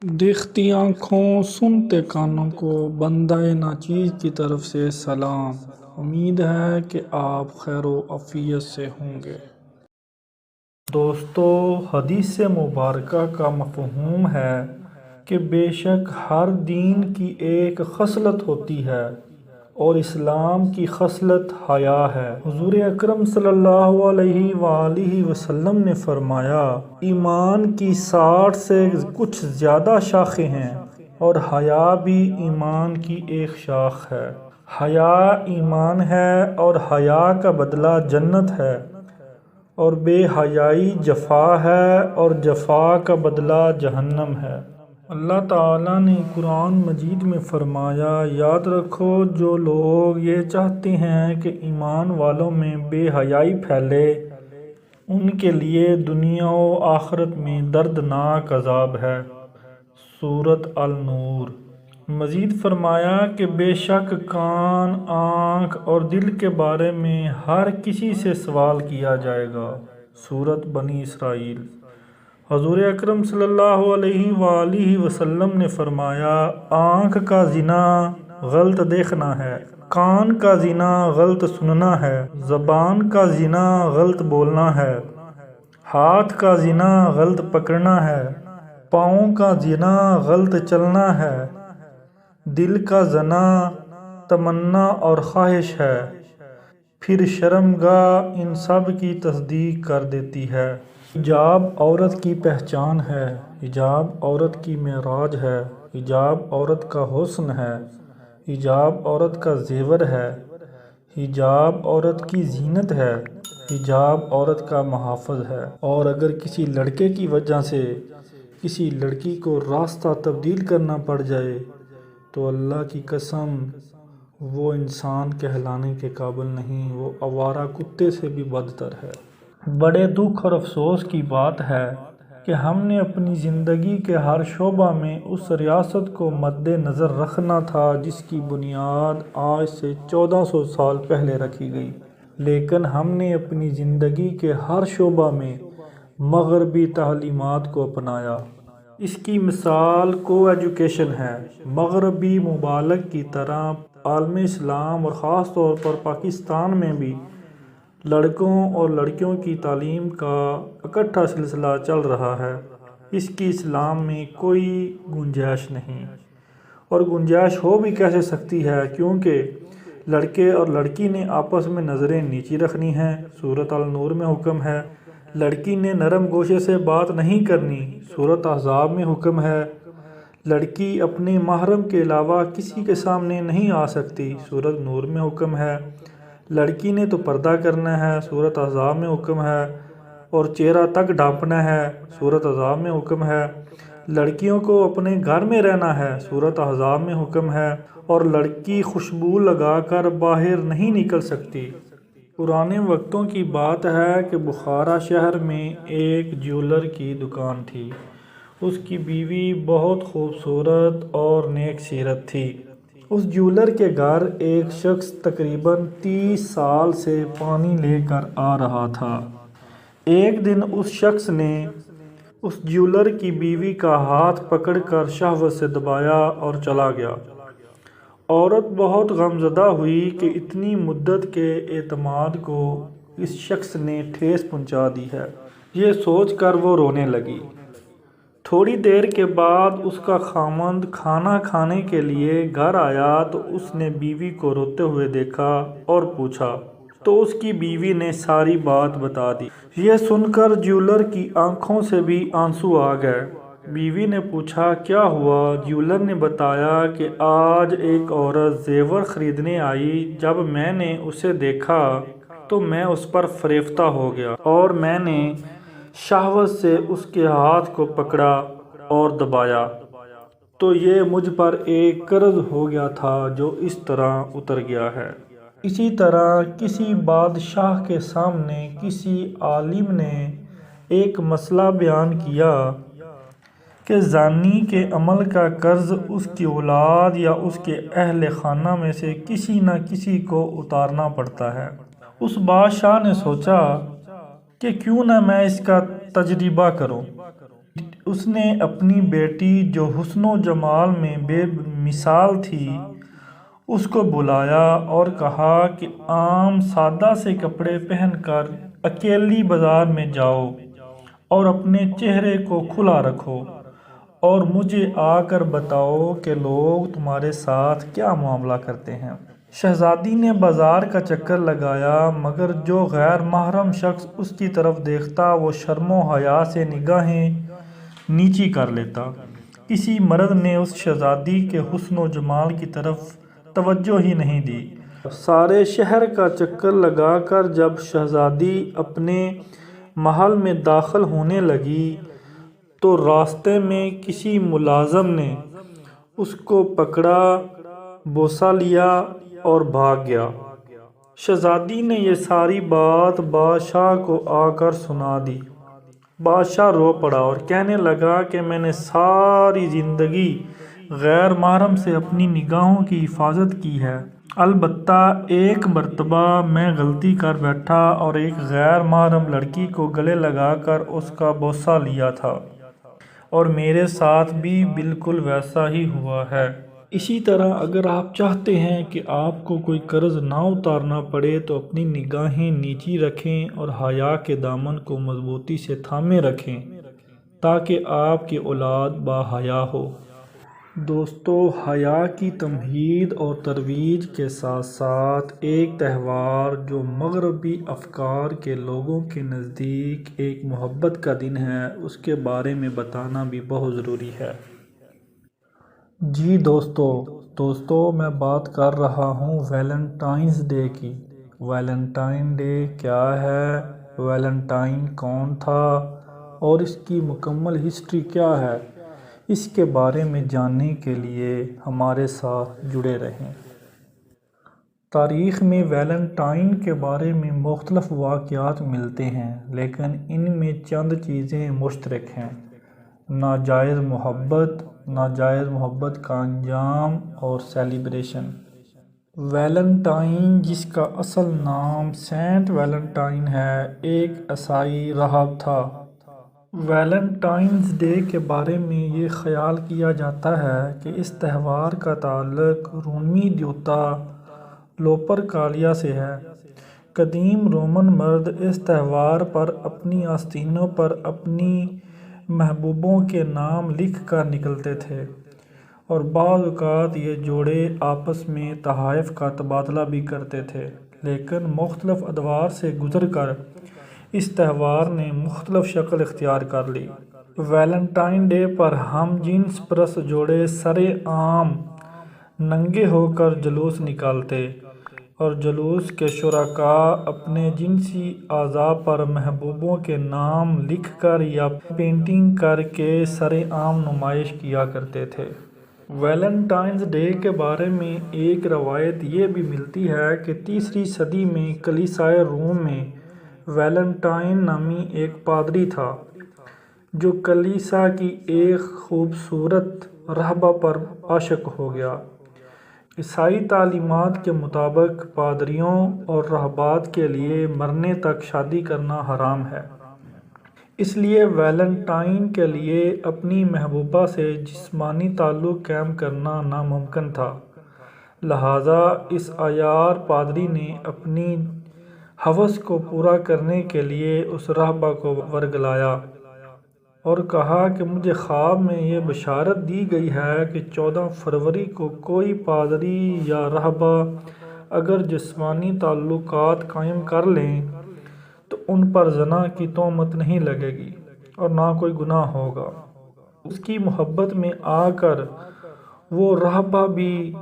دیکھتی آنکھوں سنتے کانوں کو بندہ ناچیز کی طرف سے سلام۔ امید ہے کہ آپ خیر و عافیت سے ہوں گے۔ دوستو، حدیث مبارکہ کا مفہوم ہے کہ بے شک ہر دین کی ایک خصلت ہوتی ہے اور اسلام کی خصلت حیا ہے۔ حضور اکرم صلی اللہ علیہ وآلہ وسلم نے فرمایا، ایمان کی 60 سے کچھ زیادہ شاخیں ہیں اور حیا بھی ایمان کی ایک شاخ ہے۔ حیا ایمان ہے اور حیا کا بدلہ جنت ہے، اور بے حیائی جفا ہے اور جفا کا بدلہ جہنم ہے۔ اللہ تعالیٰ نے قرآن مجید میں فرمایا، یاد رکھو جو لوگ یہ چاہتے ہیں کہ ایمان والوں میں بے حیائی پھیلے، ان کے لیے دنیا و آخرت میں دردناک عذاب ہے۔ سورۃ النور۔ مزید فرمایا کہ بے شک کان، آنکھ اور دل کے بارے میں ہر کسی سے سوال کیا جائے گا۔ سورۃ بنی اسرائیل۔ حضور اکرم صلی اللہ علیہ وآلہ وسلم نے فرمایا، آنکھ کا زنا غلط دیکھنا ہے، کان کا زنا غلط سننا ہے، زبان کا زنا غلط بولنا ہے، ہاتھ کا زنا غلط پکڑنا ہے، پاؤں کا زنا غلط چلنا ہے، دل کا زنا تمنا اور خواہش ہے، پھر شرمگاہ ان سب کی تصدیق کر دیتی ہے۔ حجاب عورت کی پہچان ہے، حجاب عورت کی معراج ہے، حجاب عورت کا حسن ہے، حجاب عورت کا زیور ہے، حجاب عورت کی زینت ہے، حجاب عورت کا محافظ ہے۔ اور اگر کسی لڑکے کی وجہ سے کسی لڑکی کو راستہ تبدیل کرنا پڑ جائے تو اللہ کی قسم وہ انسان کہلانے کے قابل نہیں، وہ آوارہ کتے سے بھی بدتر ہے۔ بڑے دکھ اور افسوس کی بات ہے کہ ہم نے اپنی زندگی کے ہر شعبہ میں اس ریاست کو مد نظر رکھنا تھا جس کی بنیاد آج سے 1400 سال پہلے رکھی گئی، لیکن ہم نے اپنی زندگی کے ہر شعبہ میں مغربی تعلیمات کو اپنایا۔ اس کی مثال کو ایجوکیشن ہے۔ مغربی ممالک کی طرح عالم اسلام اور خاص طور پر پاکستان میں بھی لڑکوں اور لڑکیوں کی تعلیم کا اکٹھا سلسلہ چل رہا ہے۔ اس کی اسلام میں کوئی گنجائش نہیں، اور گنجائش ہو بھی کیسے سکتی ہے، کیونکہ لڑکے اور لڑکی نے آپس میں نظریں نیچی رکھنی ہیں۔ سورۃ النور میں حکم ہے، لڑکی نے نرم گوشے سے بات نہیں کرنی۔ سورۃ احزاب میں حکم ہے، لڑکی اپنے محرم کے علاوہ کسی کے سامنے نہیں آ سکتی۔ سورۃ نور میں حکم ہے، لڑکی نے تو پردہ کرنا ہے۔ سورۃ احزاب میں حکم ہے، اور چہرہ تک ڈھانپنا ہے۔ سورۃ احزاب میں حکم ہے، لڑکیوں کو اپنے گھر میں رہنا ہے۔ سورۃ احزاب میں حکم ہے، اور لڑکی خوشبو لگا کر باہر نہیں نکل سکتی۔ پرانے وقتوں کی بات ہے کہ بخارا شہر میں ایک جیولر کی دکان تھی۔ اس کی بیوی بہت خوبصورت اور نیک سیرت تھی۔ اس جیولر کے گھر ایک شخص تقریباً 30 سال سے پانی لے کر آ رہا تھا۔ ایک دن اس شخص نے اس جیولر کی بیوی کا ہاتھ پکڑ کر شہوت سے دبایا اور چلا گیا۔ عورت بہت غمزدہ ہوئی کہ اتنی مدت کے اعتماد کو اس شخص نے ٹھیس پہنچا دی ہے۔ یہ سوچ کر وہ رونے لگی۔ تھوڑی دیر کے بعد اس کا خاوند کھانا کھانے کے لیے گھر آیا تو اس نے بیوی کو روتے ہوئے دیکھا اور پوچھا، تو اس کی بیوی نے ساری بات بتا دی۔ یہ سن کر جیولر کی آنکھوں سے بھی آنسو آ گئے۔ بیوی نے پوچھا، کیا ہوا؟ جیولر نے بتایا کہ آج ایک عورت زیور خریدنے آئی، جب میں نے اسے دیکھا تو میں اس پر فریفتہ ہو گیا اور میں نے شہوت سے اس کے ہاتھ کو پکڑا اور دبایا، تو یہ مجھ پر ایک قرض ہو گیا تھا جو اس طرح اتر گیا ہے۔ اسی طرح کسی بادشاہ کے سامنے کسی عالم نے ایک مسئلہ بیان کیا کہ زانی کے عمل کا قرض اس کی اولاد یا اس کے اہل خانہ میں سے کسی نہ کسی کو اتارنا پڑتا ہے۔ اس بادشاہ نے سوچا کہ کیوں نہ میں اس کا تجربہ کروں۔ اس نے اپنی بیٹی جو حسن و جمال میں بے مثال تھی اس کو بلایا اور کہا کہ عام سادہ سے کپڑے پہن کر اکیلی بازار میں جاؤ اور اپنے چہرے کو کھلا رکھو اور مجھے آ کر بتاؤ کہ لوگ تمہارے ساتھ کیا معاملہ کرتے ہیں۔ شہزادی نے بازار کا چکر لگایا مگر جو غیر محرم شخص اس کی طرف دیکھتا وہ شرم و حیا سے نگاہیں نیچی کر لیتا۔ کسی مرد نے اس شہزادی کے حسن و جمال کی طرف توجہ ہی نہیں دی۔ سارے شہر کا چکر لگا کر جب شہزادی اپنے محل میں داخل ہونے لگی تو راستے میں کسی ملازم نے اس کو پکڑا، بوسہ لیا اور بھاگ گیا۔ شہزادی نے یہ ساری بات بادشاہ کو آ کر سنا دی۔ بادشاہ رو پڑا اور کہنے لگا کہ میں نے ساری زندگی غیر محرم سے اپنی نگاہوں کی حفاظت کی ہے، البتہ ایک مرتبہ میں غلطی کر بیٹھا اور ایک غیر محرم لڑکی کو گلے لگا کر اس کا بوسہ لیا تھا، اور میرے ساتھ بھی بالکل ویسا ہی ہوا ہے۔ اسی طرح اگر آپ چاہتے ہیں کہ آپ کو کوئی قرض نہ اتارنا پڑے تو اپنی نگاہیں نیچی رکھیں اور حیا کے دامن کو مضبوطی سے تھامے رکھیں تاکہ آپ کی اولاد باحیا ہو۔ دوستو، حیا کی تمہید اور ترویج کے ساتھ ساتھ ایک تہوار جو مغربی افکار کے لوگوں کے نزدیک ایک محبت کا دن ہے، اس کے بارے میں بتانا بھی بہت ضروری ہے۔ جی دوستو میں بات کر رہا ہوں ویلنٹائنز ڈے کی۔ ویلنٹائن ڈے کیا ہے، ویلنٹائن کون تھا اور اس کی مکمل ہسٹری کیا ہے، اس کے بارے میں جاننے کے لیے ہمارے ساتھ جڑے رہیں۔ تاریخ میں ویلنٹائن کے بارے میں مختلف واقعات ملتے ہیں لیکن ان میں چند چیزیں مشترک ہیں: ناجائز محبت کا انجام اور سیلیبریشن۔ ویلنٹائن، جس کا اصل نام سینٹ ویلنٹائن ہے، ایک عیسائی راہب تھا۔ ویلنٹائنز ڈے کے بارے میں یہ خیال کیا جاتا ہے کہ اس تہوار کا تعلق رومی دیوتا لوپرکالیا سے ہے۔ قدیم رومن مرد اس تہوار پر اپنی آستینوں پر اپنی محبوبوں کے نام لکھ کر نکلتے تھے، اور بعض اوقات یہ جوڑے آپس میں تحائف کا تبادلہ بھی کرتے تھے، لیکن مختلف ادوار سے گزر کر اس تہوار نے مختلف شکل اختیار کر لی۔ ویلنٹائن ڈے پر ہم جنس پرست جوڑے سرِ عام ننگے ہو کر جلوس نکالتے، اور جلوس کے شرکاء اپنے جنسی اعضاء پر محبوبوں کے نام لکھ کر یا پینٹنگ کر کے سرِ عام نمائش کیا کرتے تھے۔ ویلنٹائنز ڈے کے بارے میں ایک روایت یہ بھی ملتی ہے کہ تیسری صدی میں کلیسائے روم میں ویلنٹائن نامی ایک پادری تھا جو کلیسا کی ایک خوبصورت راہبہ پر عاشق ہو گیا۔ عیسائی تعلیمات کے مطابق پادریوں اور راہبات کے لیے مرنے تک شادی کرنا حرام ہے، اس لیے ویلنٹائن کے لیے اپنی محبوبہ سے جسمانی تعلق قائم کرنا ناممکن تھا، لہٰذا اس عیار پادری نے اپنی ہوس کو پورا کرنے کے لیے اس راہبہ کو ورگلایا اور کہا کہ مجھے خواب میں یہ بشارت دی گئی ہے کہ 14 فروری کو کوئی پادری یا راہبہ اگر جسمانی تعلقات قائم کر لیں تو ان پر زنا کی تہمت نہیں لگے گی اور نہ کوئی گناہ ہوگا۔ اس کی محبت میں آ کر وہ راہبہ بھی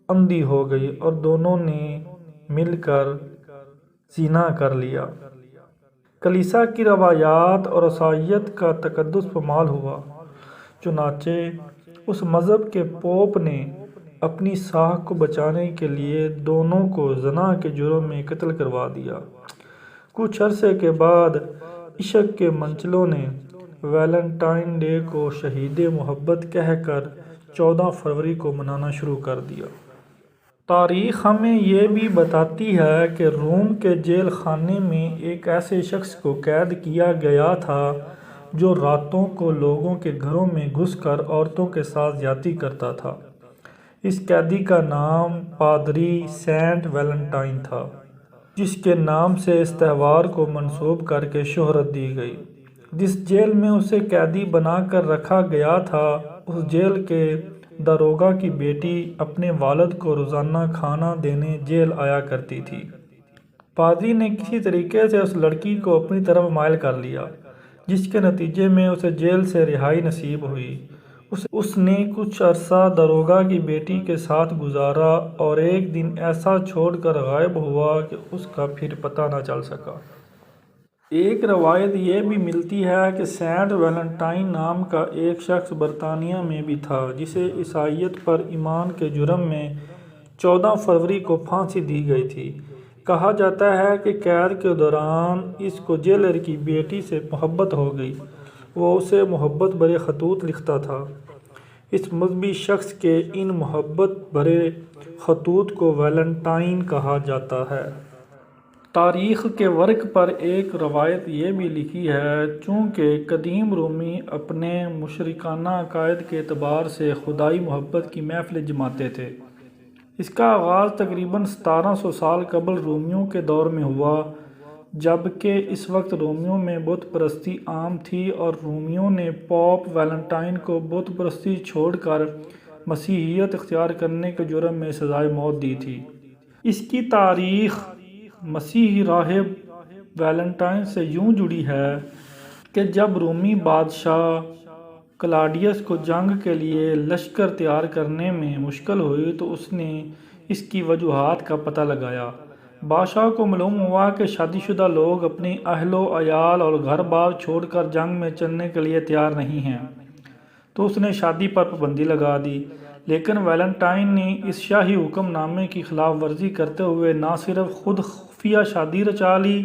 اندھی ہو گئی اور دونوں نے مل کر زنا کر لیا۔ کلیسا کی روایات اور عیسائیت کا تقدس پامال ہوا، چنانچہ اس مذہب کے پوپ نے اپنی ساکھ کو بچانے کے لیے دونوں کو زنا کے جرم میں قتل کروا دیا۔ کچھ عرصے کے بعد عشق کے منچلوں نے ویلنٹائن ڈے کو شہید محبت کہہ کر 14 فروری کو منانا شروع کر دیا۔ تاریخ ہمیں یہ بھی بتاتی ہے کہ روم کے جیل خانے میں ایک ایسے شخص کو قید کیا گیا تھا جو راتوں کو لوگوں کے گھروں میں گھس کر عورتوں کے ساتھ زیادتی کرتا تھا۔ اس قیدی کا نام پادری سینٹ ویلنٹائن تھا، جس کے نام سے اس تہوار کو منسوب کر کے شہرت دی گئی۔ جس جیل میں اسے قیدی بنا کر رکھا گیا تھا، اس جیل کے داروغہ کی بیٹی اپنے والد کو روزانہ کھانا دینے جیل آیا کرتی تھی۔ پادری نے کسی طریقے سے اس لڑکی کو اپنی طرف مائل کر لیا، جس کے نتیجے میں اسے جیل سے رہائی نصیب ہوئی۔ اس نے کچھ عرصہ داروغہ کی بیٹی کے ساتھ گزارا اور ایک دن ایسا چھوڑ کر غائب ہوا کہ اس کا پھر پتہ نہ چل سکا۔ ایک روایت یہ بھی ملتی ہے کہ سینٹ ویلنٹائن نام کا ایک شخص برطانیہ میں بھی تھا، جسے عیسائیت پر ایمان کے جرم میں 14 فروری کو پھانسی دی گئی تھی۔ کہا جاتا ہے کہ قید کے دوران اس کو جیلر کی بیٹی سے محبت ہو گئی۔ وہ اسے محبت بھرے خطوط لکھتا تھا۔ اس مذہبی شخص کے ان محبت بھرے خطوط کو ویلنٹائن کہا جاتا ہے۔ تاریخ کے ورق پر ایک روایت یہ بھی لکھی ہے، چونکہ قدیم رومی اپنے مشرکانہ عقائد کے اعتبار سے خدائی محبت کی محفلیں جماتے تھے۔ اس کا آغاز تقریباً 1700 سال قبل رومیوں کے دور میں ہوا، جبکہ اس وقت رومیوں میں بت پرستی عام تھی اور رومیوں نے پوپ ویلنٹائن کو بت پرستی چھوڑ کر مسیحیت اختیار کرنے کے جرم میں سزائے موت دی تھی۔ اس کی تاریخ مسیحی راہب ویلنٹائن سے یوں جڑی ہے کہ جب رومی بادشاہ کلاڈیس کو جنگ کے لیے لشکر تیار کرنے میں مشکل ہوئی تو اس نے اس کی وجوہات کا پتہ لگایا۔ بادشاہ کو معلوم ہوا کہ شادی شدہ لوگ اپنی اہل و عیال اور گھر بار چھوڑ کر جنگ میں چلنے کے لیے تیار نہیں ہیں، تو اس نے شادی پر پابندی لگا دی۔ لیکن ویلنٹائن نے اس شاہی حکم نامے کی خلاف ورزی کرتے ہوئے نہ صرف خود خفیہ شادی رچا لی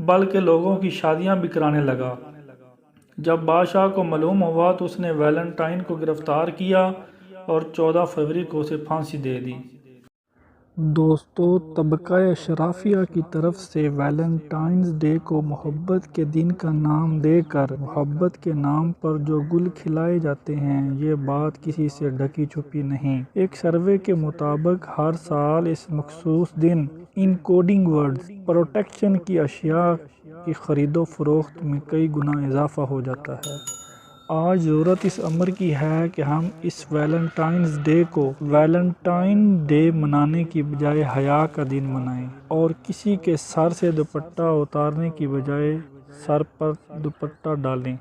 بلکہ لوگوں کی شادیاں بھی کرانے لگا۔ جب بادشاہ کو معلوم ہوا تو اس نے ویلنٹائن کو گرفتار کیا اور 14 فروری کو اسے پھانسی دے دی۔ دوستو، طبقہ اشرافیہ کی طرف سے ویلنٹائنز ڈے کو محبت کے دن کا نام دے کر محبت کے نام پر جو گل کھلائے جاتے ہیں، یہ بات کسی سے ڈھکی چھپی نہیں۔ ایک سروے کے مطابق ہر سال اس مخصوص دن انکوڈنگ ورڈز پروٹیکشن کی اشیاء کی خرید و فروخت میں کئی گنا اضافہ ہو جاتا ہے۔ آج ضرورت اس امر کی ہے کہ ہم اس ویلنٹائنز ڈے کو ویلنٹائن ڈے منانے کی بجائے حیا کا دن منائیں اور کسی کے سر سے دوپٹہ اتارنے کی بجائے سر پر دوپٹہ ڈالیں۔